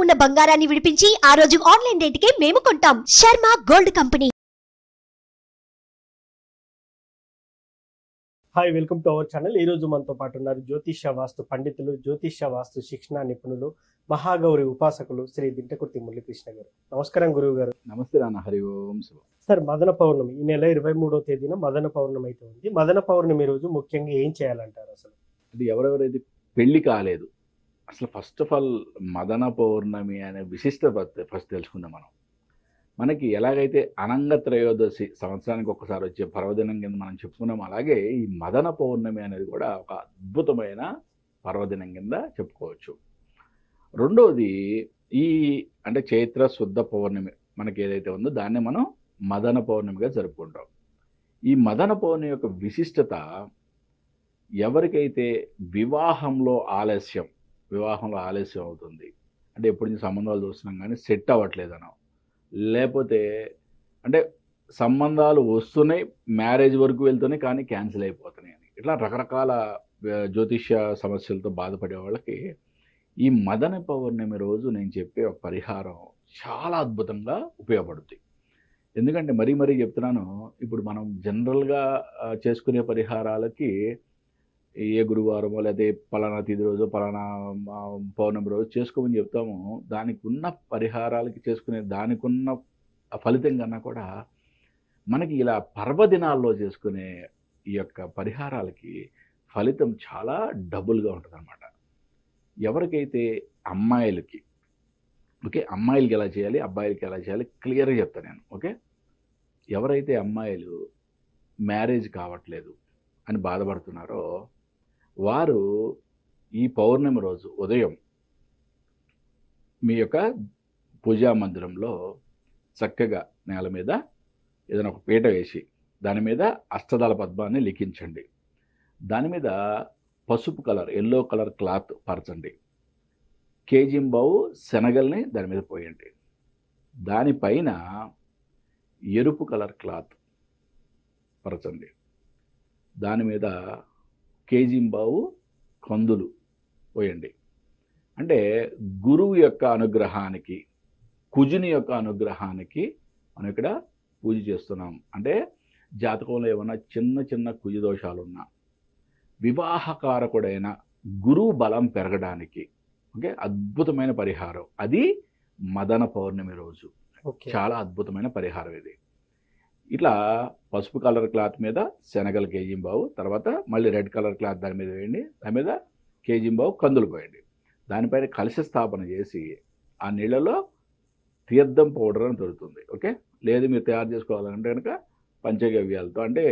ఉన్న బంగారాన్ని విడిపించి ఆ రోజు ఆన్లైన్ రేటుకే మేము కొంటాం. Sharma gold company. Hi, welcome to our channel. ఈ రోజు మనతో పాటు ఉన్నారు జ్యోతిష్య వాస్తు పండితులు, జ్యోతిష్య వాస్తు శిక్షణ నిపుణులు, మహాగౌరి ఉపాసకులు శ్రీ దింటకుర్తి మురళీకృష్ణ గారు. నమస్కారం గురువు గారు. నమస్తే నాన్న. హరి ఓం శివ. సార్, మదన పౌర్ణమి ఈ నెల 23వ తేదీన మదన పౌర్ణమి అయితే ఉంది. మదన పౌర్ణమి రోజు ముఖ్యంగా ఏం చేయాలంటారు? అసలు అది ఎవరెవరైతే పెళ్లి కాలేదు, అసలు ఫస్ట్ ఆఫ్ ఆల్ మదన పౌర్ణమి అనే విశిష్టత ఫస్ట్ తెలుసుకుందాం మనం. మనకి ఎలాగైతే అనంగ త్రయోదశి సంవత్సరానికి ఒక్కసారి వచ్చే పర్వదినం కింద మనం చెప్పుకున్నాం, అలాగే ఈ మదన పౌర్ణమి అనేది కూడా ఒక అద్భుతమైన పర్వదినం కింద చెప్పుకోవచ్చు. రెండోది అంటే చైత్ర శుద్ధ పౌర్ణమి మనకి ఏదైతే ఉందో దాన్ని మనం మదన పౌర్ణమిగా జరుపుకుంటాం. ఈ మదన పౌర్ణమి యొక్క విశిష్టత, ఎవరికైతే వివాహంలో ఆలస్యం అవుతుంది, అంటే ఎప్పుడు నుంచి సంబంధాలు చూస్తున్నాం కానీ సెట్ అవ్వట్లేదనో, లేకపోతే అంటే సంబంధాలు వస్తున్నాయి, మ్యారేజ్ వరకు వెళ్తున్నాయి కానీ క్యాన్సిల్ అయిపోతున్నాయి అని, ఇట్లా రకరకాల జ్యోతిష్య సమస్యలతో బాధపడే వాళ్ళకి ఈ మదన పౌర్ణమి రోజు నేను చెప్పే ఒక పరిహారం చాలా అద్భుతంగా ఉపయోగపడుతుంది. ఎందుకంటే మరీ చెప్తున్నాను, ఇప్పుడు మనం జనరల్గా చేసుకునే పరిహారాలకి ఏ గురువారమో లేదా పలానా తిథి రోజు పలానా పౌర్ణమి రోజు చేసుకోమని చెప్తాము. దానికి ఉన్న పరిహారాలకి చేసుకునే దానికి ఉన్న ఫలితం కన్నా కూడా మనకి ఇలా పర్వదినాల్లో చేసుకునే ఈ యొక్క పరిహారాలకి ఫలితం చాలా డబుల్గా ఉంటుంది అన్నమాట. ఎవరికైతే అమ్మాయిలకి అమ్మాయిలకి ఎలా చేయాలి, అబ్బాయిలకి ఎలా చేయాలి క్లియర్గా చెప్తాను నేను. ఎవరైతే అమ్మాయిలు మ్యారేజ్ కావట్లేదు అని బాధపడుతున్నారో వారు ఈ పౌర్ణమి రోజు ఉదయం మీ యొక్క పూజా మందిరంలో చక్కగా నేల మీద ఏదైనా ఒక పీట వేసి దాని మీద అష్టదళ పద్మాన్ని లిఖించండి. దాని మీద పసుపు కలర్, ఎల్లో కలర్ క్లాత్ పరచండి. కేజింబావు శనగల్ని దాని మీద పోయండి. దానిపైన ఎరుపు కలర్ క్లాత్ పరచండి. దాని మీద కేజింబావు కందులు పోయండి. అంటే గురువు యొక్క అనుగ్రహానికి, కుజుని యొక్క అనుగ్రహానికి మనం ఇక్కడ పూజ చేస్తున్నాం. అంటే జాతకంలో ఏమైనా చిన్న కుజు దోషాలున్నా, వివాహకారకుడైన గురువు బలం పెరగడానికి అద్భుతమైన పరిహారం. అది మదన పౌర్ణమి రోజు చాలా అద్భుతమైన పరిహారం ఇది. ఇట్లా పసుపు కలర్ క్లాత్ మీద శనగల కేజింబావు, తర్వాత మళ్ళీ రెడ్ కలర్ క్లాత్ దాని మీద వేయండి. దాని మీద కేజింబావు కందులు పోయండి. దానిపైన కలశ స్థాపన చేసి ఆ నీళ్ళలో తీర్థం పౌడర్ అని దొరుకుతుంది. లేదు మీరు తయారు చేసుకోవాలంటే కనుక పంచగవ్యాలతో, అంటే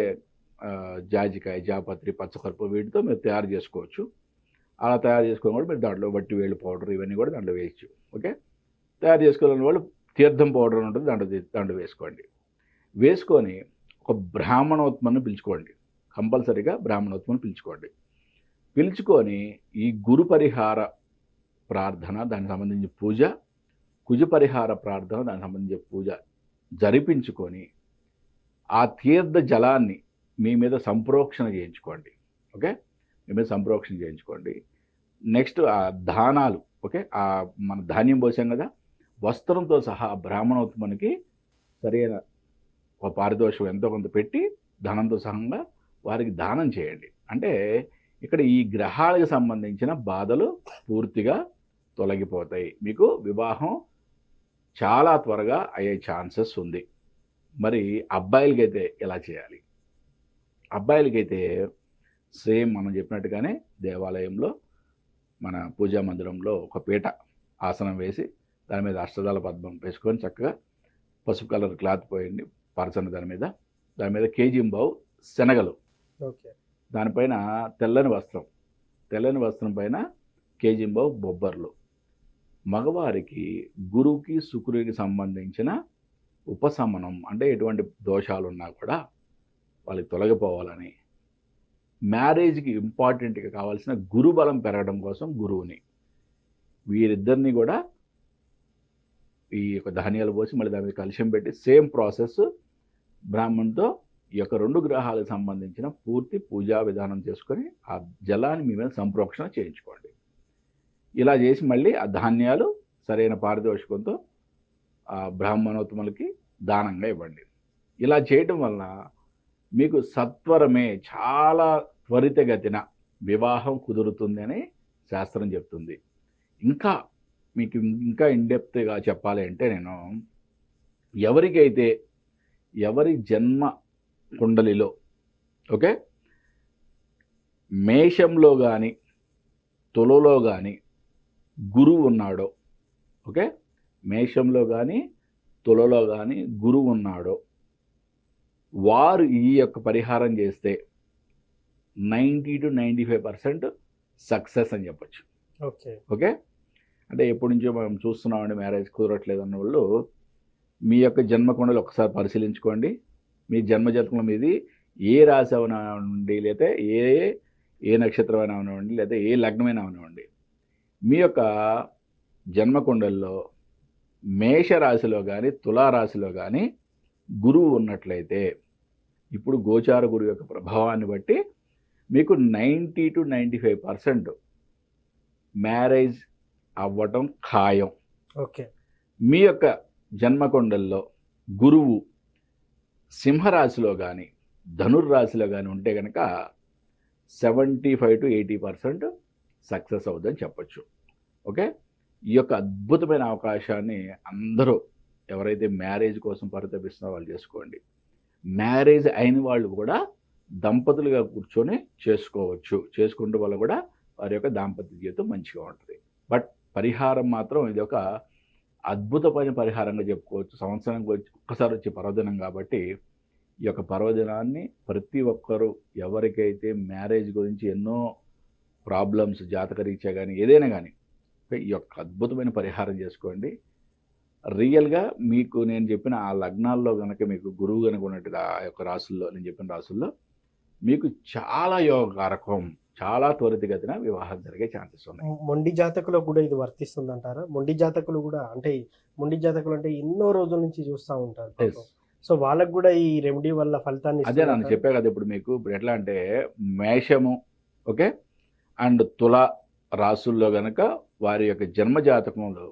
జాజికాయ, జాపత్రి, పచ్చకర్పూరం వీటితో మీరు తయారు చేసుకోవచ్చు. అలా తయారు చేసుకుని కూడా మీరు దాంట్లో వట్టి వేలు పౌడర్ ఇవన్నీ కూడా దాంట్లో వేయచ్చు. తయారు చేసుకోవాలని వాళ్ళు తీర్థం పౌడర్ అని ఉంటుంది, దాంట్లో వేసుకోండి. వేసుకొని ఒక బ్రాహ్మణోత్మను పిలుచుకోండి. కంపల్సరీగా బ్రాహ్మణోత్మను పిలుచుకొని ఈ గురు పరిహార ప్రార్థన, దానికి సంబంధించి పూజ, కుజ పరిహార ప్రార్థన, దానికి సంబంధించి పూజ జరిపించుకొని ఆ తీర్థ జలాన్ని మీ మీద సంప్రోక్షణ చేయించుకోండి. మీ మీద సంప్రోక్షణ చేయించుకోండి. నెక్స్ట్ ఆ దానాలు, ఆ మన ధాన్యం పోసాం కదా, వస్త్రంతో సహా బ్రాహ్మణోత్మనికి సరైన ఒక పారితోషికం ఎంతో కొంత పెట్టి ధనంతో సహా వారికి దానం చేయండి. అంటే ఇక్కడ ఈ గ్రహాలకు సంబంధించిన బాధలు పూర్తిగా తొలగిపోతాయి. మీకు వివాహం చాలా త్వరగా అయ్యే ఛాన్సెస్ ఉంది. మరి అబ్బాయిలకైతే ఎలా చేయాలి? అబ్బాయిలకైతే సేమ్ మనం చెప్పినట్టుగానే దేవాలయంలో మన పూజా మందిరంలో ఒక పీట ఆసనం వేసి దాని మీద అష్టదళ పద్మం వేసుకొని చక్కగా పసుపు కలర్ క్లాత్ పోయండి, పరచండి. దాని మీద కేజింబావు శనగలు, దానిపైన తెల్లని వస్త్రం పైన కేజింబావు బొబ్బర్లు. మగవారికి గురువుకి శుక్రుడికి సంబంధించిన ఉపశమనం, అంటే ఎటువంటి దోషాలు ఉన్నా కూడా వాళ్ళకి తొలగిపోవాలని, మ్యారేజ్కి ఇంపార్టెంట్గా కావాల్సిన గురుబలం పెరగడం కోసం గురువుని, వీరిద్దరిని కూడా ఈ యొక్క ధాన్యాలు పోసి మళ్ళీ దాని మీద కలుషం పెట్టి సేమ్ ప్రాసెస్ బ్రాహ్మణ్తో ఈ యొక్క రెండు గ్రహాలకు సంబంధించిన పూర్తి పూజా విధానం చేసుకొని ఆ జలాన్ని మీ మీద సంప్రోక్షణ చేయించుకోండి. ఇలా చేసి మళ్ళీ ఆ ధాన్యాలు సరైన పారితోషికంతో ఆ బ్రాహ్మణోత్తములకి దానంగా ఇవ్వండి. ఇలా చేయటం వలన మీకు సత్వరమే చాలా త్వరితగతిన వివాహం కుదురుతుంది అని శాస్త్రం చెప్తుంది. ఇంకా మీకు ఇంకా ఇన్డెప్త్గా చెప్పాలి అంటే నేను ఎవరికైతే ఎవరి జన్మ కుండలిలో ఓకే మేషంలో కానీ తులలో కానీ గురువు ఉన్నాడో ఓకే మేషంలో కానీ తులలో కానీ గురువు ఉన్నాడో వారు ఈ యొక్క పరిహారం చేస్తే 90 to 95% సక్సెస్ అని చెప్పచ్చు. ఓకే ఓకే అంటే ఎప్పటి నుంచో మనం చూస్తున్నామండి మ్యారేజ్ కుదరట్లేదు అన్న వాళ్ళు మీ యొక్క జన్మకుండలు ఒకసారి పరిశీలించుకోండి. మీ జన్మజాతకంలో మీది ఏ రాశి అవనివ్వండి, లేదా ఏ నక్షత్రం అయినా అవనివ్వండి, లేదా ఏ లగ్నమైనా అవనివ్వండి, మీ యొక్క జన్మకుండల్లో మేషరాశిలో కానీ తులారాశిలో కానీ గురువు ఉన్నట్లయితే ఇప్పుడు గోచార గురువు యొక్క ప్రభావాన్ని బట్టి మీకు 90 to 95% మ్యారేజ్ అవ్వటం ఖాయం. ఓకే మీ యొక్క జన్మకొండల్లో గురువు సింహరాశిలో కానీ ధనుర్రాశిలో కానీ ఉంటే కనుక 75 to 80% సక్సెస్ అవుతుందని చెప్పచ్చు. ఓకే ఈ యొక్క అద్భుతమైన అవకాశాన్ని అందరూ ఎవరైతే మ్యారేజ్ కోసం పరితపిస్తున్నారో వాళ్ళు చేసుకోండి. మ్యారేజ్ అయిన వాళ్ళు కూడా దంపతులుగా కూర్చొని చేసుకోవచ్చు. చేసుకుంటే వల్ల కూడా వారి యొక్క దాంపత్య జీవితం మంచిగా ఉంటుంది. బట్ పరిహారం మాత్రం ఇది ఒక అద్భుతమైన పరిహారంగా చెప్పుకోవచ్చు. సంవత్సరానికి ఒక్కసారి వచ్చే పర్వదినం కాబట్టి ఈ యొక్క పర్వదినాన్ని ప్రతి ఒక్కరూ ఎవరికైతే మ్యారేజ్ గురించి ఎన్నో ప్రాబ్లమ్స్ జాతకరీత్యా కానీ ఏదైనా కానీ ఈ యొక్క అద్భుతమైన పరిహారం చేసుకోండి. రియల్గా మీకు నేను చెప్పిన ఆ లగ్నాల్లో కనుక మీకు గురువు కనుక ఉన్నట్టు ఆ యొక్క రాసుల్లో నేను చెప్పిన రాసుల్లో మీకు చాలా యోగకారకం, చాలా త్వరితగతిన వివాహం జరిగే ఛాన్సెస్ ఉన్నాయి. మొండి జాతకులకు కూడా ఇది వర్తిస్తుంది అంటారా? మొండి జాతకులు కూడా అంటే మొండి జాతకులు అంటే ఎన్నో రోజుల నుంచి చూస్తూ ఉంటారు. సో వాళ్ళకు కూడా ఈ రెమెడీ వల్ల ఫలితాన్ని అదే నన్ను చెప్పే కదా ఇప్పుడు మీకు ఇప్పుడు ఎట్లా అంటే మేషము ఓకే అండ్ తుల రాసుల్లో గనక వారి యొక్క జన్మ జాతకంలో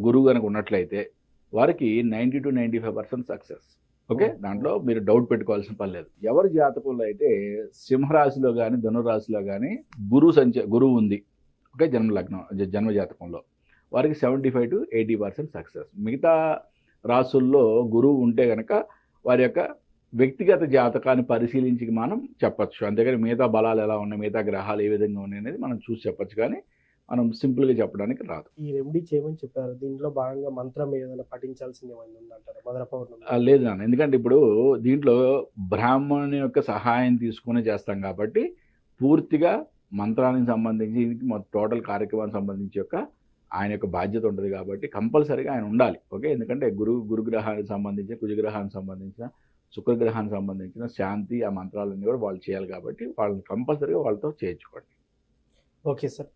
గురువు కనుక ఉన్నట్లయితే వారికి 90 to 95% సక్సెస్. ఓకే దాంట్లో మీరు డౌట్ పెట్టుకోవాల్సిన పని లేదు. ఎవరి జాతకంలో అయితే సింహరాశిలో కానీ ధనురాశిలో కానీ గురువు ఉంది ఓకే జన్మ జాతకంలో వారికి 75 to 80% సక్సెస్. మిగతా రాసుల్లో గురువు ఉంటే కనుక వారి యొక్క వ్యక్తిగత జాతకాన్ని పరిశీలించి మనం చెప్పచ్చు. అంతేగాని మిగతా బలాలు ఎలా ఉన్నాయి, మిగతా గ్రహాలు ఏ విధంగా ఉన్నాయి అనేది మనం చూసి చెప్పచ్చు, కానీ మనం సింపుల్గా చెప్పడానికి రాదు. ఈ రెమెడీ చేయమని చెప్పారు, దీంట్లో భాగంగా మంత్రం ఏదైనా పఠించాల్సింది ఏమైనా ఉందంటారా మదన పౌర్ణమి? లేదు నాన్న, ఎందుకంటే ఇప్పుడు దీంట్లో బ్రాహ్మణుని యొక్క సహాయం తీసుకుని చేస్తాం కాబట్టి పూర్తిగా మంత్రానికి సంబంధించి టోటల్ కార్యక్రమానికి సంబంధించి ఆయన యొక్క బాధ్యత ఉంటుంది కాబట్టి కంపల్సరీగా ఆయన ఉండాలి. ఓకే ఎందుకంటే గురుగ్రహానికి సంబంధించిన కుజగ్రహానికి సంబంధించిన శుక్రగ్రహానికి సంబంధించిన శాంతి ఆ మంత్రాలన్నీ కూడా వాళ్ళు చేయాలి కాబట్టి వాళ్ళని కంపల్సరీగా వాళ్ళతో చేయించుకోండి. ఓకే సార్,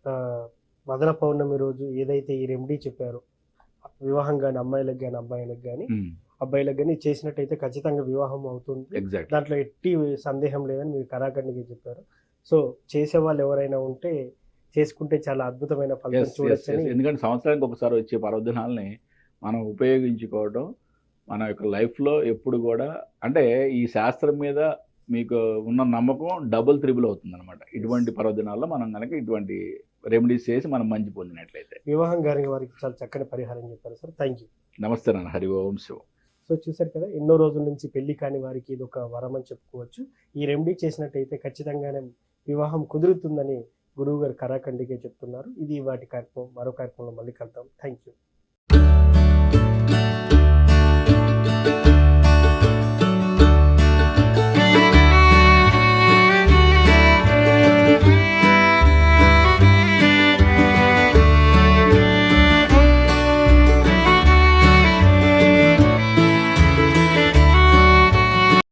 మదన పౌర్ణమి రోజు ఏదైతే ఈ రెమెడీ చెప్పారో వివాహం కానీ అమ్మాయిలకు కానీ అబ్బాయిలకు కానీ అబ్బాయిలకు కానీ చేసినట్టయితే ఖచ్చితంగా వివాహం అవుతుంది. ఎగ్జాక్ట్, దాంట్లో ఎట్టి సందేహం లేదని మీరు కరాఖండిగా చెప్పారు. సో చేసే వాళ్ళు ఎవరైనా ఉంటే చేసుకుంటే చాలా అద్భుతమైన ఫలితం చూడొచ్చు. ఎందుకంటే సంవత్సరానికి ఒకసారి వచ్చే పర్వదినాలని మనం ఉపయోగించుకోవడం మన యొక్క లైఫ్లో ఎప్పుడు కూడా అంటే ఈ శాస్త్రం మీద మీకు ఉన్న నమ్మకం డబుల్ త్రిబుల్ అవుతుంది అనమాట. ఇటువంటి పర్వదినాల్లో మనం కనుక ఇటువంటి రెమెడీస్ చేసి మనం మంచి పొందినట్లయితే. వివాహం గారి వారికి చాలా చక్కని పరిహారం చెప్పారు సార్. Thank you. నమస్తే నాన్న. హరి ఓం శివం. సో చూసారు కదా, ఎన్నో రోజుల నుంచి పెళ్లి కాని వారికి ఇది ఒక వరం అని చెప్పుకోవచ్చు. ఈ రెమెడీ చేసినట్టయితే ఖచ్చితంగానే వివాహం కుదురుతుందని గురువు గారు కరాఖండిగా చెప్తున్నారు. ఇది వాటి కార్యక్రమం. మరో కార్యక్రమంలో మళ్ళీ కలుద్దాం. Thank you.